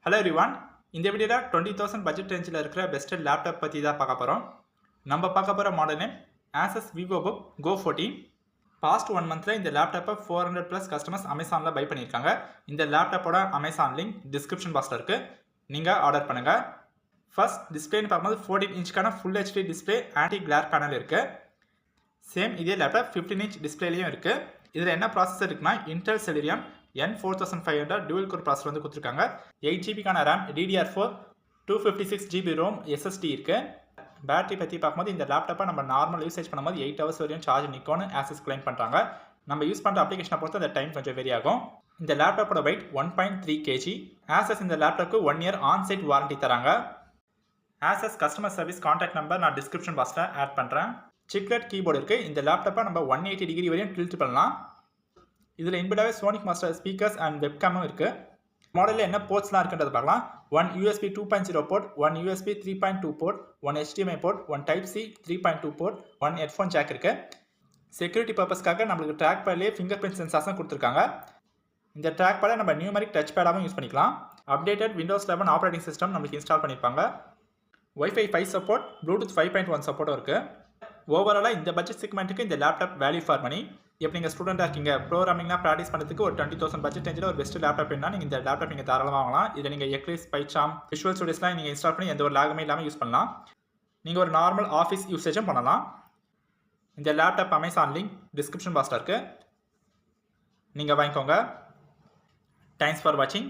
Hello everyone. இந்த வீடியோவில் 20,000 budget ரேஞ்சில் இருக்கிற பெஸ்ட் லேப்டாப் பற்றி தான் பார்க்க போகிறோம். நம்ம பார்க்க போகிற மாடல் நேம் ஆசஸ் விவோபுக் கோ 14. பாஸ்ட் 1 மந்தில் இந்த லேப்டாப்பை 400+ கஸ்டமர்ஸ் அமேசானில் பை பண்ணியிருக்காங்க. இந்த லேப்டாப்போட அமேசான் லிங்க் டிஸ்கிரிப்ஷன் பாக்ஸில் இருக்குது, நீங்கள் ஆர்டர் பண்ணுங்கள். ஃபர்ஸ்ட் டிஸ்பிளேன்னு பார்க்கும்போது 14 இன்ச்சுக்கான full HD display anti glare panel இருக்குது. சேம் இதே லேப்டாப் 15 இன்ச் டிஸ்பிளேலையும் இருக்குது. இதில் என்ன ப்ராசஸர் இருக்குன்னா Intel Celeron N4500 dual core processor வந்து கொடுத்துருக்காங்க. 8GB RAM, DDR4, 256GB ROM, SSD இருக்குது. பேட்டரி பற்றி பார்க்கும்போது இந்த லேப்டாப்பை நம்ம நார்மல் யூசேஜ் பண்ணும்போது 8 ஹவர்ஸ் வரையும் சார்ஜ் நிற்கும்னு ஆசஸ் கிளைம் பண்ணுறாங்க. நம்ம யூஸ் பண்ணுற அப்ளிகேஷனை பொறுத்து அந்த டைம் கொஞ்சம் வெரி ஆகும். இந்த லேப்டாப்போட வெயிட் 1.3 kg. ஆசஸ் இந்த லேப்டாப்புக்கு 1 இயர் ஆன்சைட் வாரண்டி தராங்க. Asus customer service contact number நான் டிஸ்கிரிப்ஷன் பாக்ஸில் ஆட் பண்ணுறேன். சிக்லெட் கீபோர்டு இருக்குது. இந்த லேப்டாப்பை நம்ம 180 டிகிரி வரையும் டில்ட் பண்ணலாம். இதில் இன்பில்டாகவே சோனிக் மாஸ்டர் ஸ்பீக்கர்ஸ் அண்ட் வெப்கேமும் இருக்குது. மாடலில் என்ன போர்ட்ஸ்லாம் இருக்குன்றது பார்க்கலாம். 1 USB 2.0 port, 1 USB 3.2 port, 1 HDMI port, 1 Type-C 3.2 port, 1 headphone jack இருக்குது. செக்யூரிட்டி பர்பஸ்க்காக நம்மளுக்கு ட்ராக் பேட்லேயே ஃபிங்கர் பிரிண்ட் சென்சார்ஸும் கொடுத்துருக்காங்க. இந்த ட்ராக் பேடை நம்ம நியூமரிக் டச் பேடாகவும் யூஸ் பண்ணிக்கலாம். அப்டேட்டட் Windows 11 ஆப்ரேட்டிங் சிஸ்டம் நம்மளுக்கு இன்ஸ்டால் பண்ணியிருப்பாங்க. Wi-Fi 5 சப்போர்ட், Bluetooth 5.1 சப்போர்ட்டும் இருக்குது. ஓவராலாக இந்த பட்ஜெட் செக்மெண்ட்டுக்கு இந்த லேப்டாப் வேல்யூ ஃபார் மணி. இப்போ நீங்கள் ஸ்டூடெண்ட்டாக இருக்கீங்க, ப்ரோக்ராமிங்லாம் ப்ராக்டிஸ் பண்ணுறதுக்கு ஒரு 20,000 பட்ஜெட் ரேஞ்சில் ஒரு பெஸ்ட் லேப்டாப் என்ன நீங்கள் இந்த லேப்டாப் நீங்கள் தாராளமாக வாங்கலாம். இதில் நீங்கள் எக்லிப்ஸ், பைச்சாம், விஷுவல் ஸ்டுடியோஸ்லாம் நீங்கள் இன்ஸ்டால் பண்ணி எந்த ஒரு லாகுமே இல்லாமல் யூஸ் பண்ணலாம். நீங்கள் ஒரு நார்மல் ஆஃபீஸ் யூசேஜும் பண்ணலாம். இந்த லேப்டாப் அமேசான் லிங்க் டிஸ்கிரிப்ஷன் பாக்ஸில் இருக்குது, நீங்கள் வாங்கிக்கோங்க. தேங்க்ஸ் ஃபார் வாட்சிங்.